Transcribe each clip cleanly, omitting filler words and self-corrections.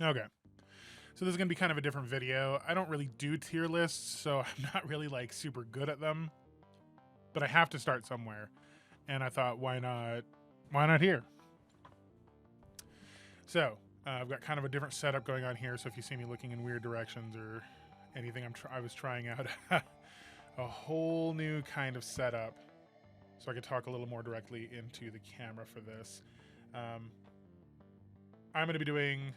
Okay. So this is going to be kind of a different video. I don't really do tier lists, so I'm not really like super good at them. But I have to start somewhere. And I thought, why not here? So I've got kind of a different setup going on here. So if you see me looking in weird directions or anything, I was trying out a whole new kind of setup so I could talk a little more directly into the camera for this. I'm going to be doing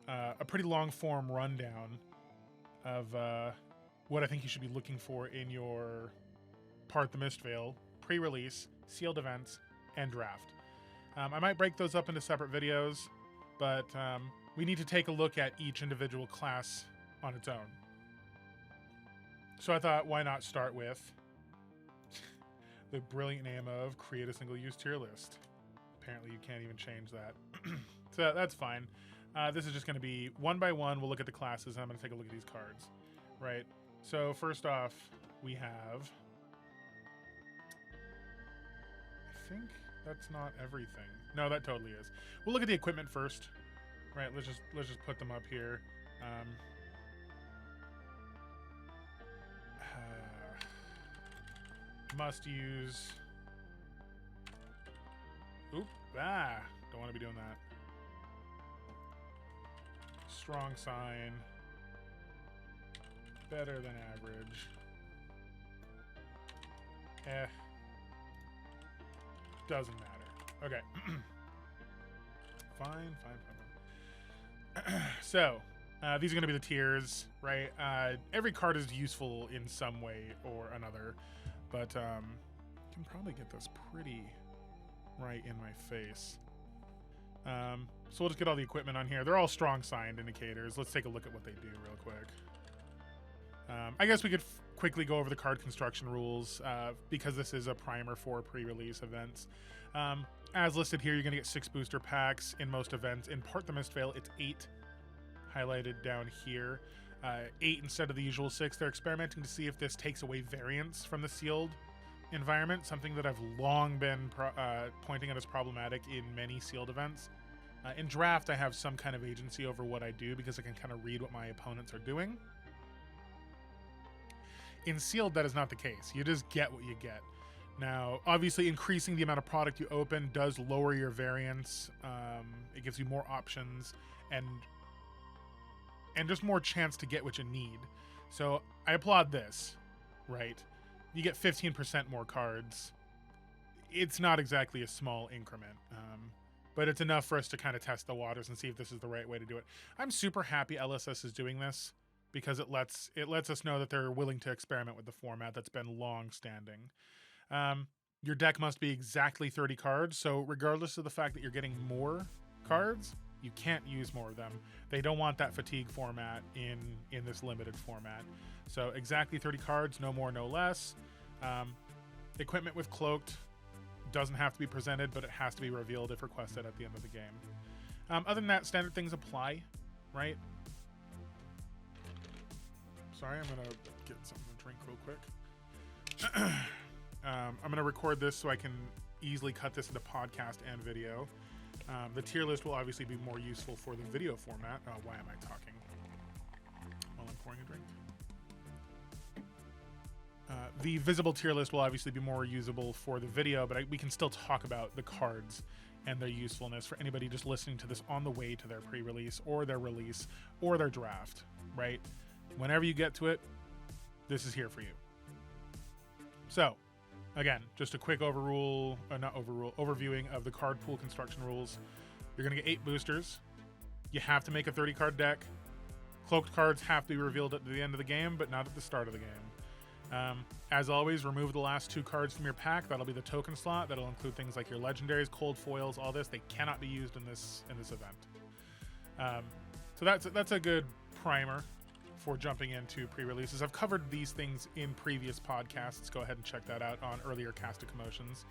a pretty long form rundown of what I think you should be looking for in your Part the Mistveil pre-release, sealed events, and draft. I might break those up into separate videos, but we need to take a look at each individual class on its own. So I thought, why not start with the brilliant name of create a single-use tier list. Apparently you can't even change that. So that's fine. This is just going to be one by one. We'll look at the classes, and I'm going to take a look at these cards. Right? So first off, we have... I think that's not everything. No, that totally is. We'll look at the equipment first. Right? Let's just put them up here. Must use. Oop! Don't want to be doing that. Strong sign. Better than average. Doesn't matter. Okay. Fine. So, these are going to be the tiers, right? Every card is useful in some way or another, but I can probably get this pretty right in my face. So we'll just get all the equipment on here. They're all strong signed indicators. Let's take a look at what they do real quick. I guess we could quickly go over the card construction rules because this is a primer for pre-release events. As listed here, you're going to get 6 booster packs in most events. In Part the Mistveil, it's 8 highlighted down here. 8 instead of the usual 6. They're experimenting to see if this takes away variance from the sealed environment, something that I've long been pointing out as problematic in many sealed events. In draft, I have some kind of agency over what I do because I can kind of read what my opponents are doing. In sealed, that is not the case. You just get what you get. Now, obviously, increasing the amount of product you open does lower your variance. It gives you more options and just more chance to get what you need. So I applaud this, right? You get 15% more cards. It's not exactly a small increment, but it's enough for us to kind of test the waters and see if this is the right way to do it. I'm super happy LSS is doing this because it lets us know that they're willing to experiment with the format that's been long standing. Your deck must be exactly 30 cards, so regardless of the fact that you're getting more cards, you can't use more of them. They don't want that fatigue format in this limited format. So exactly 30 cards, no more, no less. Equipment with cloaked doesn't have to be presented, but it has to be revealed if requested at the end of the game. Other than that, standard things apply, right? Sorry, I'm gonna get something to drink real quick. I'm going to record this so I can easily cut this into podcast and video. The tier list will obviously be more useful for the video format. Why am I talking while I'm pouring a drink? The visible tier list will obviously be more usable for the video, but we can still talk about the cards and their usefulness for anybody just listening to this on the way to their pre-release or their release or their draft, right? Whenever you get to it, this is here for you. So, again, just a quick overviewing of the card pool construction rules. You're going to get 8 boosters. You have to make a 30-card deck. Cloaked cards have to be revealed at the end of the game, but not at the start of the game. As always, remove the last 2 cards from your pack. That'll be the token slot. That'll include things like your legendaries, cold foils, all this. They cannot be used in this event. So that's a good primer for jumping into pre-releases. I've covered these things in previous podcasts. Go ahead and check that out on earlier Cast of Commotions.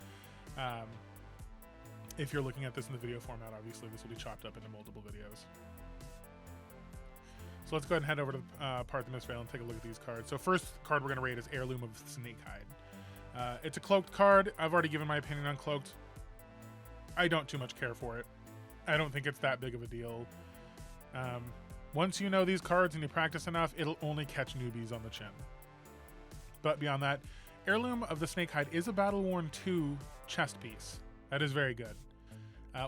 If you're looking at this in the video format, obviously this will be chopped up into multiple videos. So let's go ahead and head over to Part the Mistveil and take a look at these cards. So first card we're going to rate is Heirloom of Snakehide. It's a cloaked card. I've already given my opinion on cloaked. I don't too much care for it. I don't think it's that big of a deal. Once you know these cards and you practice enough, it'll only catch newbies on the chin. But beyond that, Heirloom of the Snakehide is a Battle-Worn 2 chest piece. That is very good.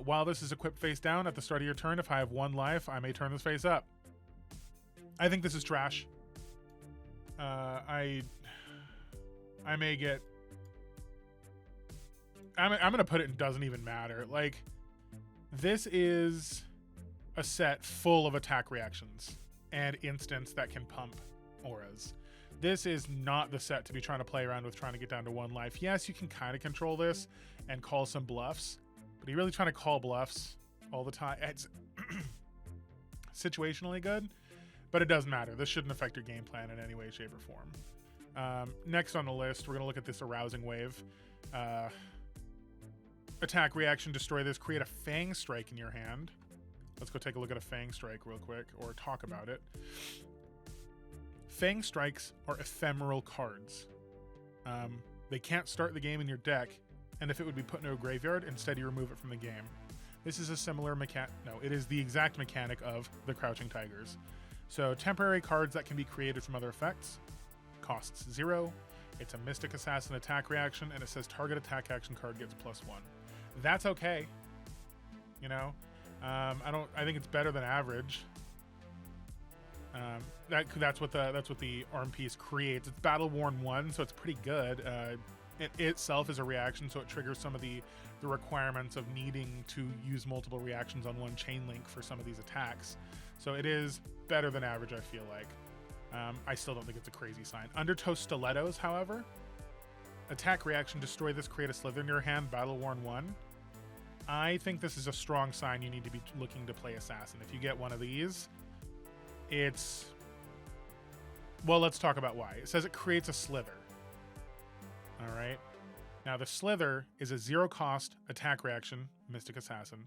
While this is equipped face down at the start of your turn, if I have 1 life, I may turn this face up. I think this is trash. I may get... I'm going to put it in doesn't even matter. Like, this is a set full of attack reactions and instants that can pump auras. This is not the set to be trying to play around with trying to get down to 1 life. Yes, you can kind of control this and call some bluffs, but you're really trying to call bluffs all the time. It's situationally good, but it doesn't matter. This shouldn't affect your game plan in any way, shape, or form. Next on the list, we're going to look at this Arousing Wave. Attack reaction, destroy this, create a Fang Strike in your hand. Let's go take a look at a Fang Strike real quick, or talk about it. Fang Strikes are ephemeral cards. They can't start the game in your deck, and if it would be put into a graveyard, instead you remove it from the game. This is a similar mechanic. No, it is the exact mechanic of the Crouching Tigers. So temporary cards that can be created from other effects. Costs 0. It's a Mystic Assassin attack reaction, and it says target attack action card gets +1. That's okay. You know, I think it's better than average. That's what the arm piece creates. It's Battle-Worn 1, so it's pretty good. It itself is a reaction, so it triggers some of the requirements of needing to use multiple reactions on one chain link for some of these attacks. So it is better than average, I feel like. I still don't think it's a crazy sign. Undertow Stilettos, however, attack reaction, destroy this, create a Slither in your hand, Battle-Worn 1. I think this is a strong sign you need to be looking to play Assassin. If you get one of these, it's... Well, let's talk about why. It says it creates a Slither. All right. Now, the Slither is a 0-cost attack reaction, Mystic Assassin,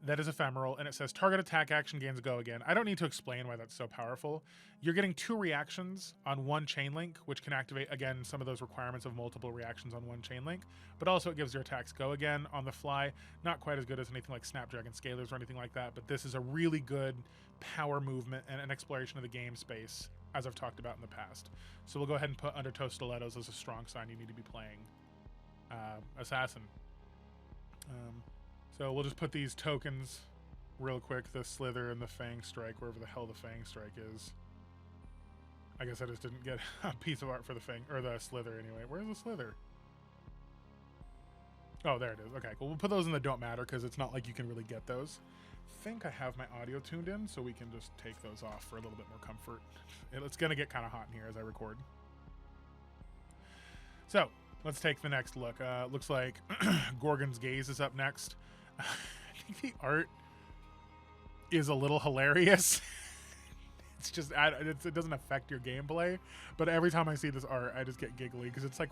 that is ephemeral, and it says target attack action gains go again. I don't need to explain why that's so powerful. You're getting 2 reactions on one chain link, which can activate, again, some of those requirements of multiple reactions on one chain link, but also it gives your attacks go again on the fly. Not quite as good as anything like Snapdragon Scalers or anything like that, but this is a really good power movement and an exploration of the game space, as I've talked about in the past. So we'll go ahead and put Undertow Stilettos as a strong sign you need to be playing Assassin. So we'll just put these tokens real quick, the Slither and the Fang Strike, wherever the hell the Fang Strike is. I guess I just didn't get a piece of art for the Fang, or the Slither anyway. Where's the Slither? Oh, there it is. Okay, cool. We'll put those in the don't matter because it's not like you can really get those. I think I have my audio tuned in, so we can just take those off for a little bit more comfort. It's going to get kind of hot in here as I record. So, let's take the next look. Looks like Gorgon's Gaze is up next. I think the art is a little hilarious. It's just, it doesn't affect your gameplay, but every time I see this art, I just get giggly because it's like,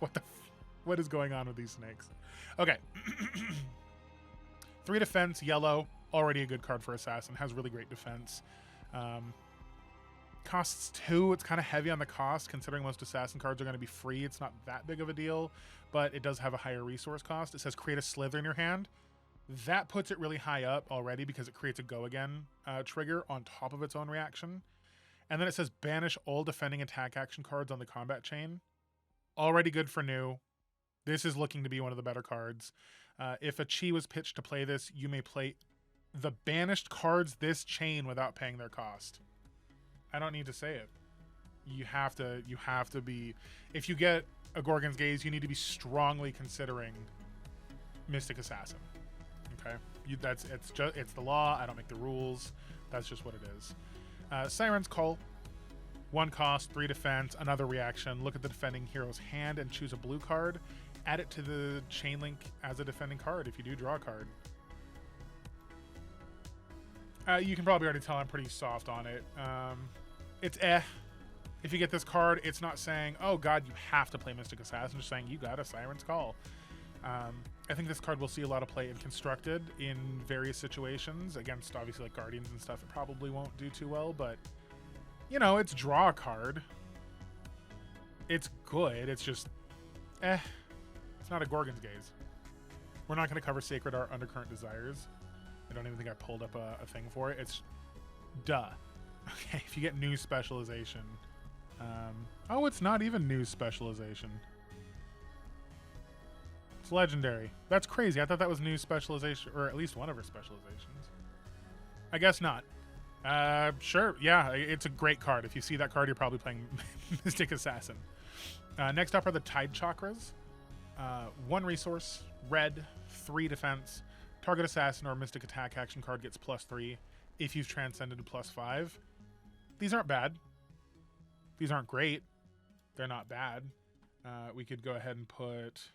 what is going on with these snakes? Okay. 3 defense, yellow, already a good card for Assassin, has really great defense. Costs 2, it's kind of heavy on the cost considering most Assassin cards are going to be free. It's not that big of a deal, but it does have a higher resource cost. It says create a Slither in your hand. That puts it really high up already because it creates a go again trigger on top of its own reaction. And then it says banish all defending attack action cards on the combat chain. Already good for new. This is looking to be one of the better cards. If a Chi was pitched to play this, you may play the banished cards this chain without paying their cost. I don't need to say it. You have to be, if you get a Gorgon's Gaze, you need to be strongly considering Mystic Assassin. Okay, it's the law. I don't make the rules. That's just what it is. Siren's Call, 1 cost, 3 defense, another reaction. Look at the defending hero's hand and choose a blue card. Add it to the chain link as a defending card if you do draw a card. You can probably already tell I'm pretty soft on it. It's If you get this card, it's not saying, oh god, you have to play Mystic Assassin, just saying you got a Siren's Call. I think this card will see a lot of play in Constructed in various situations against obviously like Guardians and stuff. It probably won't do too well, but you know, it's draw a card. It's good. It's just, it's not a Gorgon's Gaze. We're not going to cover Sacred Art Undercurrent Desires. I don't even think I pulled up a thing for it. Duh. Okay, if you get new specialization. Oh, it's not even new specialization. It's legendary. That's crazy. I thought that was new specialization, or at least one of her specializations. I guess not. Sure. Yeah, it's a great card. If you see that card, you're probably playing Mystic Assassin. Next up are the Tide Chakras. 1 resource, red, 3 defense. Target assassin or mystic attack action card gets +3 if you've transcended to +5. These aren't bad. These aren't great. They're not bad. We could go ahead and put...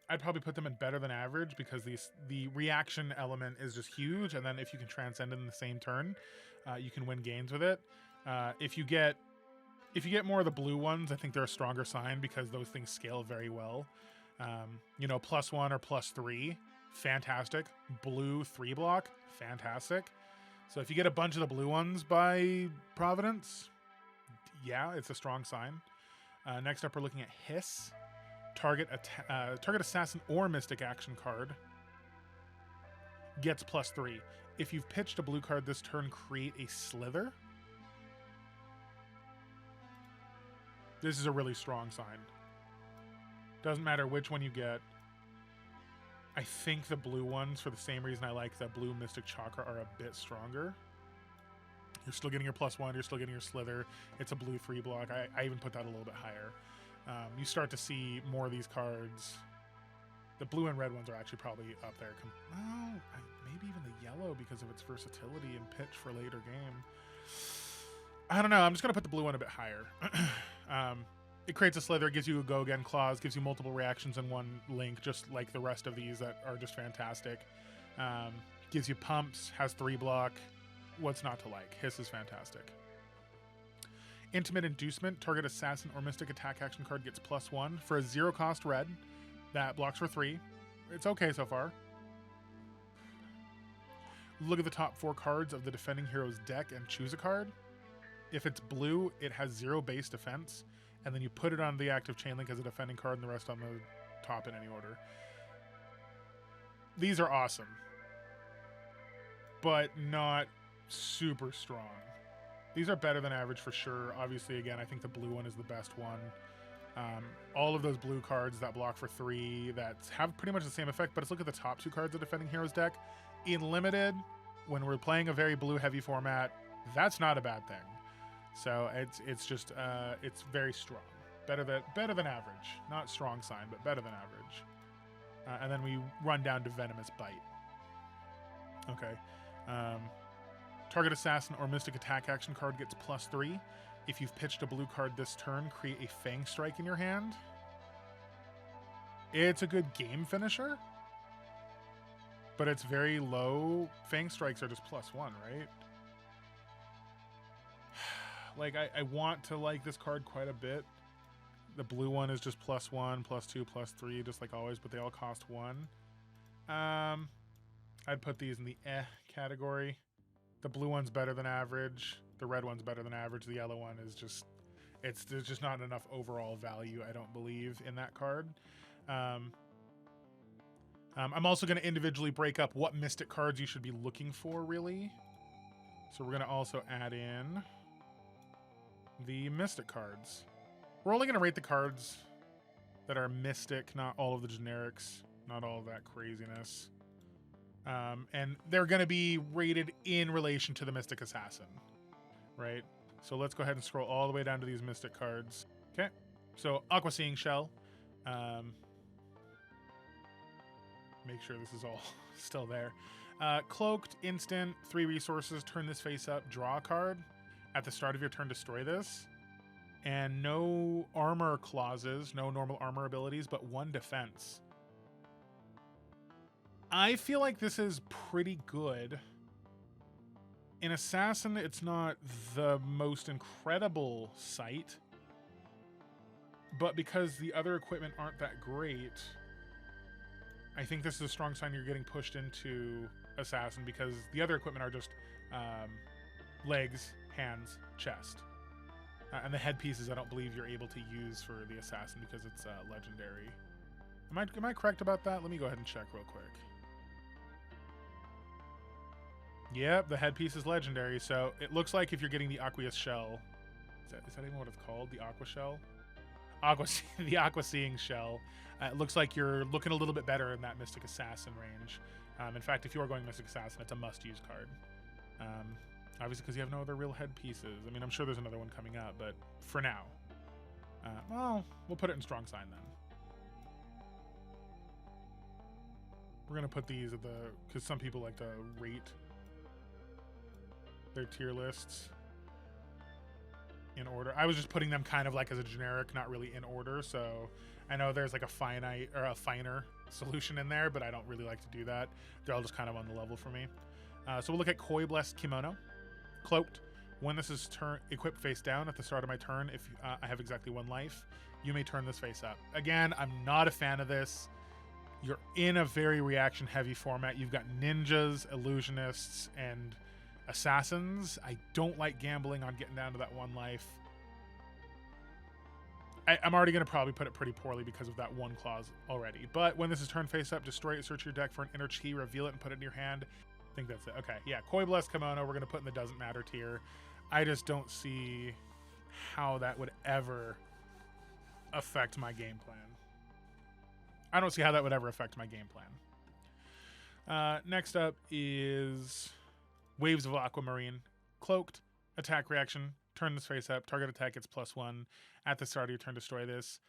I'd probably put them in better than average because the reaction element is just huge, and then if you can transcend it in the same turn, you can win games with it. If you get more of the blue ones, I think they're a stronger sign because those things scale very well. You know, +1 or +3, fantastic. Blue 3 block, fantastic. So if you get a bunch of the blue ones by Providence, yeah, it's a strong sign. Next up, we're looking at Hiss. Target assassin or mystic action card gets +3. If you've pitched a blue card this turn, create a slither. This is a really strong sign. Doesn't matter which one you get. I think the blue ones, for the same reason I like the blue Mystic Chakra, are a bit stronger. You're still getting your +1, you're still getting your slither. It's a blue 3 block. I even put that a little bit higher. You start to see more of these cards. The blue and red ones are actually probably up there. Well, maybe even the yellow because of its versatility and pitch for later game. I don't know. I'm just going to put the blue one a bit higher. It creates a slither, gives you a go again clause, gives you multiple reactions in one link, just like the rest of these that are just fantastic. Gives you pumps, has 3 block. What's not to like? Hiss is fantastic. Intimate Inducement, target assassin or mystic attack action card gets +1 for a 0-cost red that blocks for 3. It's okay so far. Look at the top 4 cards of the defending hero's deck and choose a card. If it's blue, it has 0 base defense, and then you put it on the active chain link as a defending card and the rest on the top in any order. These are awesome, but not super strong. These are better than average for sure. Obviously, again, I think the blue one is the best one. All of those blue cards that block for 3 that have pretty much the same effect, but let's look at the top 2 cards of Defending Heroes deck. In Limited, when we're playing a very blue-heavy format, that's not a bad thing. So it's just it's very strong. Better than average. Not strong sign, but better than average. And then we run down to Venomous Bite. Okay. Target assassin or mystic attack action card gets +3. If you've pitched a blue card this turn, create a Fang Strike in your hand. It's a good game finisher, but it's very low. Fang Strikes are just +1, right? Like, I want to like this card quite a bit. The blue one is just +1, +2, +3, just like always, but they all cost 1. I'd put these in the category. The blue one's better than average. The red one's better than average. The yellow one is just, there's just not enough overall value, I don't believe, in that card. I'm also going to individually break up what mystic cards you should be looking for, really. So we're going to also add in the mystic cards. We're only going to rate the cards that are mystic, not all of the generics, not all of that craziness. And they're going to be rated in relation to the Mystic Assassin, right? So let's go ahead and scroll all the way down to these Mystic cards. Okay, so Aqua Seeing Shell. Make sure this is all still there. Cloaked, instant, 3 resources, turn this face up, draw a card. At the start of your turn, destroy this. And no armor clauses, no normal armor abilities, but 1 defense. I feel like this is pretty good. In Assassin, it's not the most incredible sight, but because the other equipment aren't that great, I think this is a strong sign you're getting pushed into Assassin because the other equipment are just legs, hands, chest. And the headpieces I don't believe you're able to use for the Assassin because it's legendary. Am I correct about that? Let me go ahead and check real quick. Yep, the headpiece is legendary. So it looks like if you're getting the Aqueous Shell, is that even what it's called? The Aqua Shell? The Aqua Seeing Shell. It looks like you're looking a little bit better in that Mystic Assassin range. In fact, if you are going Mystic Assassin, it's a must-use card. Obviously, because you have no other real headpieces. I mean, I'm sure there's another one coming up, but for now. Well, we'll put it in Strong Sign then. We're going to put these at the... Because some people like to rate their tier lists in order. I was just putting them kind of like as a generic, not really in order. So I know there's like a finite or a finer solution in there, but I don't really like to do that. They're all just kind of on the level for me. So we'll look at Koi Blessed Kimono. Cloaked. When this is equipped face down at the start of my turn, if I have exactly 1 life, you may turn this face up. Again, I'm not a fan of this. You're in a very reaction-heavy format. You've got ninjas, illusionists, and assassins. I don't like gambling on getting down to that 1 life. I'm already going to probably put it pretty poorly because of that 1 clause already. But when this is turned face up, destroy it, search your deck for an inner chi, reveal it, and put it in your hand. I think that's it. Okay, yeah, Koi Blessed Kimono, we're going to put in the doesn't matter tier. I just don't see how that would ever affect my game plan. I don't see how that would ever affect my game plan. Next up is Waves of Aquamarine. Cloaked, attack reaction, turn this face up, target attack gets +1. At the start of your turn, destroy this.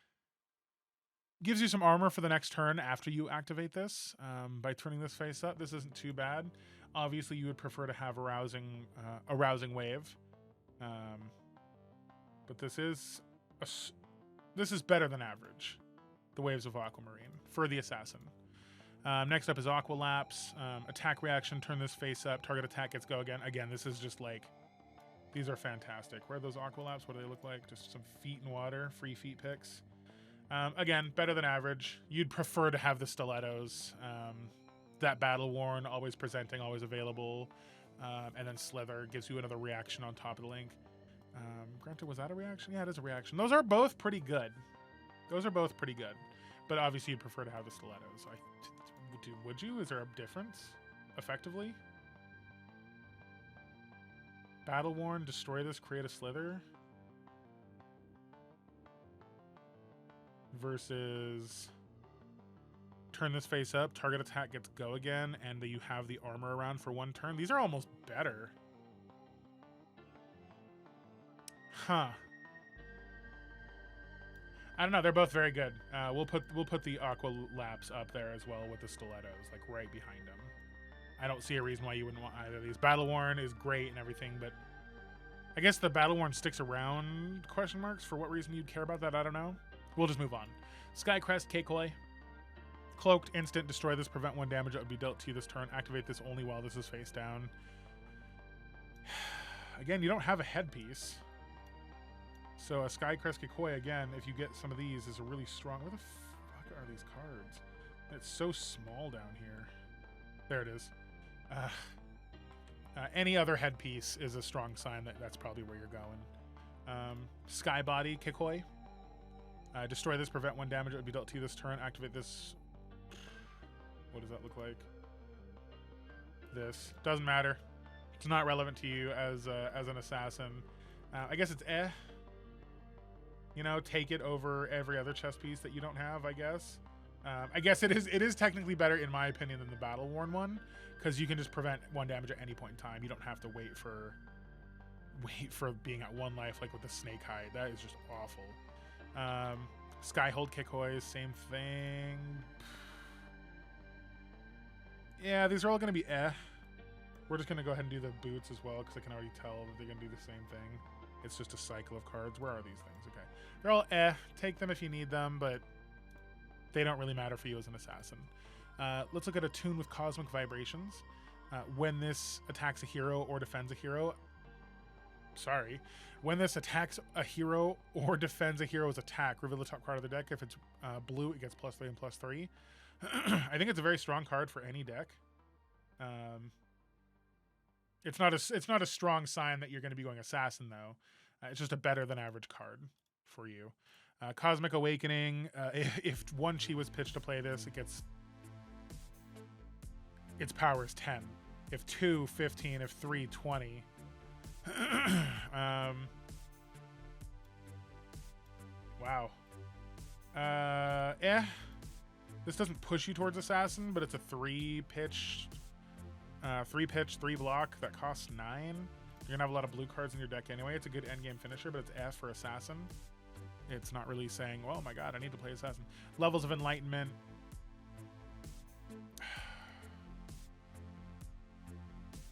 Gives you some armor for the next turn after you activate this. By turning this face up, this isn't too bad. Obviously, you would prefer to have a rousing wave. But this is better than average. The Waves of Aquamarine for the Assassin. Next up is Aqua Lapse. Attack reaction, turn this face up, target attack gets go again. Again, this is just like, these are fantastic. Where are those Aqua Lapse? What do they look like? Just some feet in water, free feet picks. Again, better than average. You'd prefer to have the Stilettos. That Battle Worn, always presenting, always available. And then Slither gives you another reaction on top of the link. Granted, was that a reaction? Yeah, it is a reaction. Those are both pretty good. But obviously, you'd prefer to have the Stilettos. Would you? Is there a difference, effectively? Battle Worn, destroy this, create a Slither. Versus turn this face up, target attack gets go again, and you have the armor around for 1 turn. These are almost better. Huh. I don't know. They're both very good. We'll put the Aqua Lapse up there as well with the Stilettos, like right behind them. I don't see a reason why you wouldn't want either of these. Battle Worn is great and everything, but I guess the Battle Worn sticks around, question marks. For what reason you'd care about that, I don't know. We'll just move on. Skycrest Keikoi. Cloaked, instant, destroy this, prevent 1 damage that would be dealt to you this turn. Activate this only while this is face down. Again, you don't have a headpiece. So a Skycrest Keikoi, again, if you get some of these, is a really strong... Where the fuck are these cards? It's so small down here. There it is. Any other headpiece is a strong sign that that's probably where you're going. Skybody Keikoi. Destroy this, prevent 1 damage that would be dealt to you this turn. Activate this. What does that look like? This. Doesn't matter. It's not relevant to you as an assassin. I guess it's You know, take it over every other chess piece that you don't have, I guess. I guess it is technically better, in my opinion, than the Battle Worn one, because you can just prevent 1 damage at any point in time. You don't have to wait for being at 1 life, like with the Snake Hide. That is just awful. Skyhold Keikoi, same thing. Yeah, these are all going to be We're just going to go ahead and do the boots as well, because I can already tell that they're going to do the same thing. It's just a cycle of cards. Where are these things? Okay. They're all Take them if you need them, but they don't really matter for you as an assassin. Let's look at Attune with Cosmic Vibrations. When this attacks a hero or defends a hero... Sorry. When this attacks a hero or defends a hero's attack, reveal the top card of the deck. If it's blue, it gets +3 and +3. I think it's a very strong card for any deck. It's not a strong sign that you're going to be going assassin, though. It's just a better than average card for you. Cosmic Awakening. If 1 chi was pitched to play this, its power is 10. If 2, 15. If 3, 20. Wow. This doesn't push you towards Assassin, but it's a 3-pitch, 3 block that costs 9. You're gonna have a lot of blue cards in your deck anyway. It's a good endgame finisher, but it's F for Assassin. It's not really saying, well, oh my god, I need to play Assassin. Levels of Enlightenment.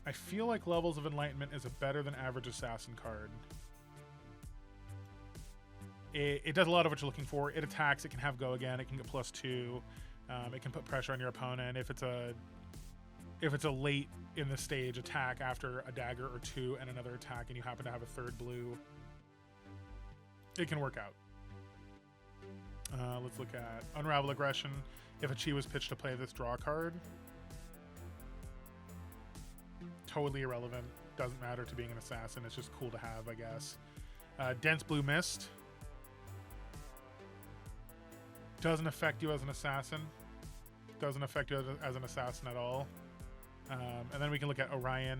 I feel like Levels of Enlightenment is a better than average Assassin card. It does a lot of what you're looking for. It attacks, it can have go again, it can get +2. It can put pressure on your opponent. If it's a late in the stage attack after a dagger or 2 and another attack and you happen to have a 3rd blue, it can work out. Let's look at Unravel Aggression. If a chi was pitched to play this, draw a card. Totally irrelevant. Doesn't matter to being an assassin. It's just cool to have, I guess. Dense Blue Mist. Doesn't affect you as an assassin. Doesn't affect you as an assassin at all. And then we can look at Orion.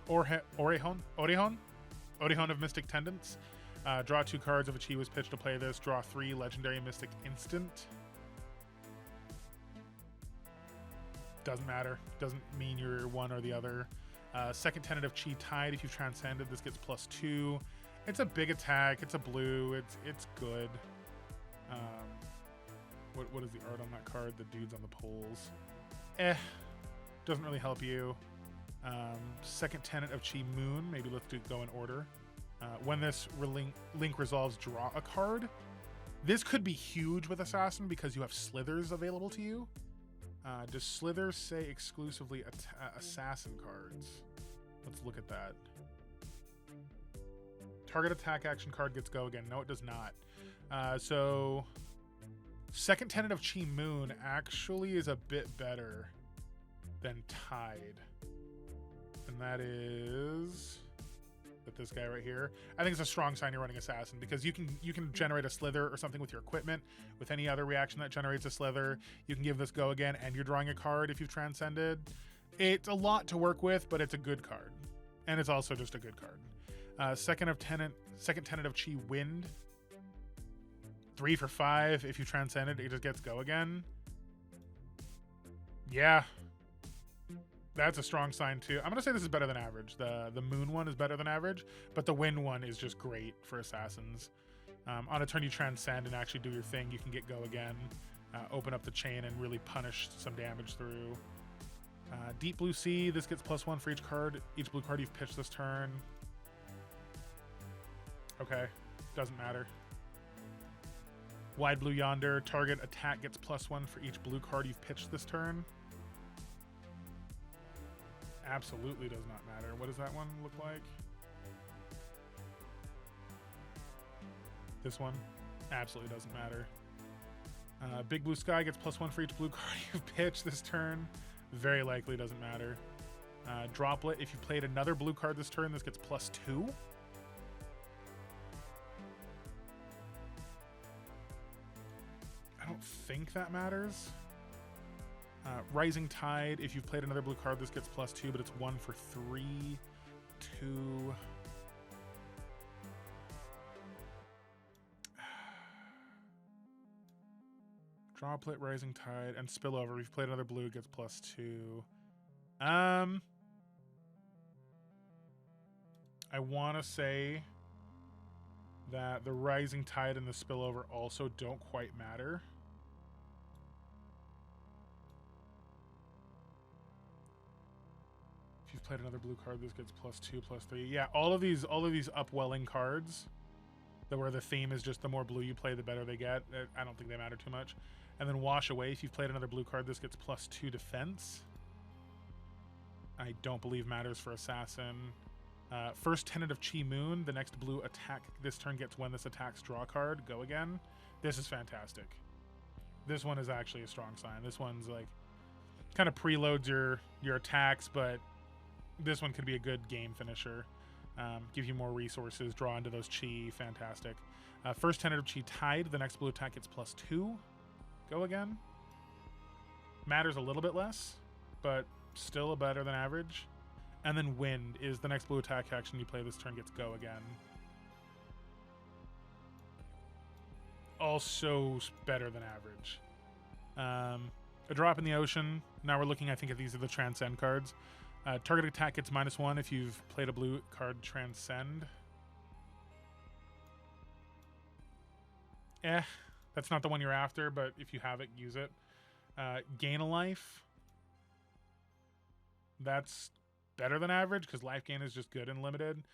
Orihon of Mystic Tendance. Draw 2 cards if a chi was pitched to play this. Draw 3 Legendary Mystic Instant. Doesn't matter. Doesn't mean you're one or the other. Second Tentative Chi Tide. If you've transcended, this gets +2. It's a big attack. It's a blue. It's good. What is the art on that card? The dudes on the poles. Doesn't really help you. Second Tenet of Chi Moon. Maybe let's go in order. When this link resolves, draw a card. This could be huge with Assassin because you have slithers available to you. Does slithers say exclusively Assassin cards? Let's look at that. Target attack action card gets go again. No, it does not. So Second Tenet of Chi Moon actually is a bit better than Tide. And that is this guy right here. I think it's a strong sign you're running Assassin because you can generate a slither or something with your equipment. With any other reaction that generates a slither, you can give this go again and you're drawing a card if you've transcended. It's a lot to work with, but it's a good card. And it's also just a good card. Second Tenet of Chi Wind. 3 for 5. If you transcended, it just gets go again. Yeah. That's a strong sign too. I'm going to say this is better than average. The Moon one is better than average, but the Wind one is just great for Assassins. On a turn you transcend and actually do your thing, you can get go again, open up the chain and really punish some damage through. Deep Blue Sea, this gets +1 for each blue card you've pitched this turn. Okay, doesn't matter. Wide Blue Yonder, target attack gets +1 for each blue card you've pitched this turn. Absolutely does not matter. What does that one look like? This one absolutely doesn't matter. Big Blue Sky gets +1 for each blue card you've pitched this turn. Very likely doesn't matter. Droplet, if you played another blue card this turn, this gets +2. I don't think that matters. Rising Tide, if you've played another blue card, this gets +2, but it's 1 for 3, 2. Droplet, Rising Tide, and Spillover. If you've played another blue, it gets +2. I want to say that the Rising Tide and the Spillover also don't quite matter. If you've played another blue card, this gets +2, +3. Yeah, all of these upwelling cards, where the theme is just the more blue you play, the better they get. I don't think they matter too much. And then Wash Away, if you've played another blue card, this gets +2 defense. I don't believe matters for Assassin. First Tenet of Chi Moon, the next blue attack this turn gets when this attacks, draw a card, go again. This is fantastic. This one is actually a strong sign. This one's like kind of preloads your attacks, but this one could be a good game finisher. Give you more resources, draw into those chi, fantastic. First Tenet of Chi Tide, the next blue attack gets +2. Go again. Matters a little bit less, but Still a better than average. And then Wind is the next blue attack action you play this turn gets go again. Also better than average. A drop in the ocean. Now we're looking, I think, at these are the Transcend cards. Target attack gets -1 if you've played a blue card Transcend. That's not the one you're after, but if you have it, use it. Gain a life. That's better than average because life gain is just good and limited.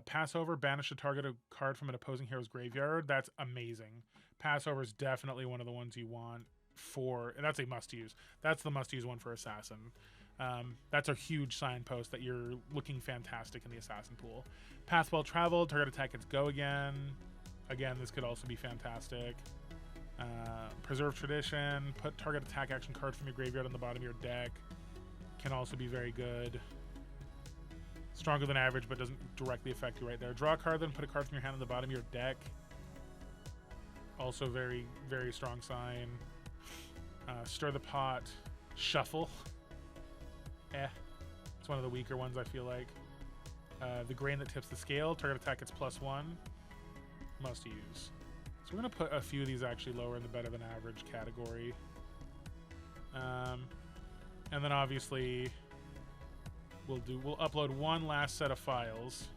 Pass over, banish a target a card from an opposing hero's graveyard. That's amazing. Pass over is definitely one of the ones you want for. That's a must use. That's the must use one for Assassin. That's a huge signpost that you're looking fantastic in the Assassin pool. Path well traveled, target attack gets go again. Again, this could also be fantastic. Preserve tradition, put target attack action card from your graveyard on the bottom of your deck. Can also be very good. Stronger than average, but doesn't directly affect you right there. Draw a card, then put a card from your hand on the bottom of your deck. Also very, very strong sign. Stir the pot. Shuffle. It's one of the weaker ones, I feel like. The grain that tips the scale. Target attack gets +1. Must use. So we're going to put a few of these actually lower in the better than average category. And then obviously we'll upload one last set of files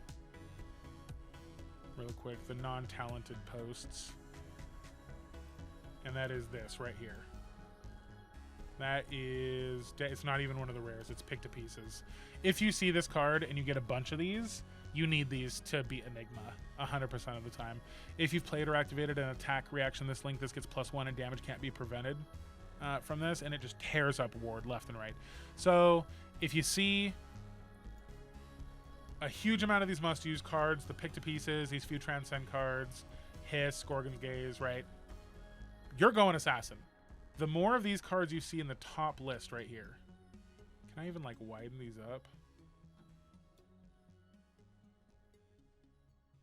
real quick, the non-talented posts. And that is this right here. That is, it's not even one of the rares, it's pick to pieces. If you see this card and you get a bunch of these, you need these to beat Enigma 100% of the time. If you've played or activated an attack reaction this link, this gets +1 and damage can't be prevented from this, and it just tears up ward left and right. So if you see a huge amount of these must-use cards, the pick to pieces, these few Transcend cards, Hiss, Gorgon's Gaze, right? You're going Assassin. The more of these cards you see in the top list right here. Can I even like widen these up?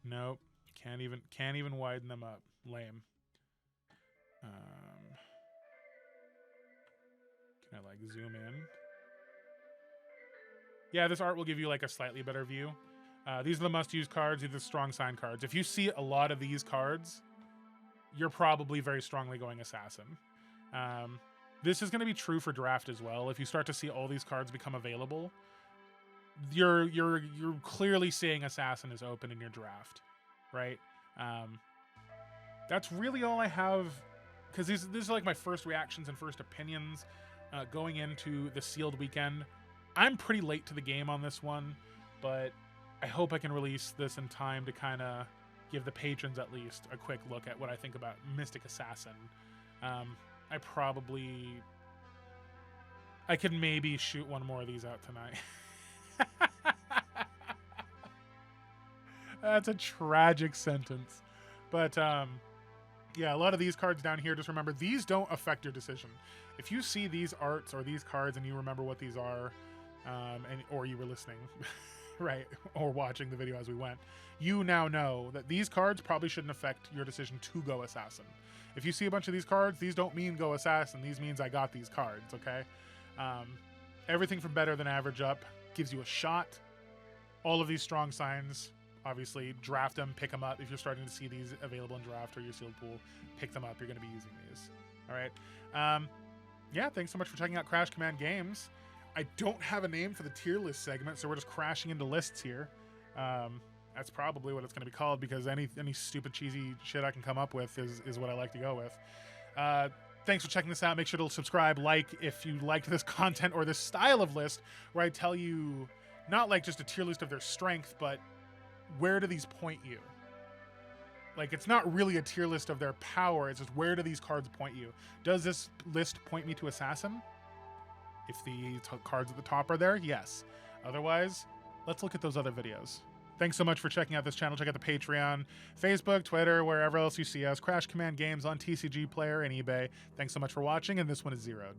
Nope. Can't even widen them up. Lame. Can I like zoom in? Yeah, this art will give you like a slightly better view. These are the must-use cards. These are the strong sign cards. If you see a lot of these cards, you're probably very strongly going Assassin. This is going to be true for draft as well. If you start to see all these cards become available, you're clearly seeing Assassin is open in your draft, right? That's really all I have, because these are like my first reactions and first opinions going into the sealed weekend. I'm pretty late to the game on this one, but I hope I can release this in time to kind of give the patrons at least a quick look at what I think about Mystic Assassin. I could maybe shoot one more of these out tonight. That's a tragic sentence. But yeah, a lot of these cards down here, just remember, these don't affect your decision. If you see these arts or these cards and you remember what these are, or you were listening, right, or watching the video as we went, you now know that these cards probably shouldn't affect your decision to go Assassin. If you see a bunch of these cards, these don't mean go Assassin. These means I got these cards, okay? Everything from better than average up gives you a shot. All of these strong signs, obviously, draft them, pick them up. If you're starting to see these available in draft or your sealed pool, pick them up. You're going to be using these. All right. Yeah, thanks so much for checking out Crash Command Games. I don't have a name for the tier list segment, so we're just crashing into lists here. That's probably what it's going to be called, because any stupid, cheesy shit I can come up with is what I like to go with. Thanks for checking this out. Make sure to subscribe, like if you liked this content or this style of list, where I tell you not like just a tier list of their strength, but where do these point you? Like, it's not really a tier list of their power. It's just, where do these cards point you? Does this list point me to Assassin? If the cards at the top are there, yes. Otherwise, let's look at those other videos. Thanks so much for checking out this channel. Check out the Patreon, Facebook, Twitter, wherever else you see us. Crash Command Games on TCG Player and eBay. Thanks so much for watching, and this one is zeroed.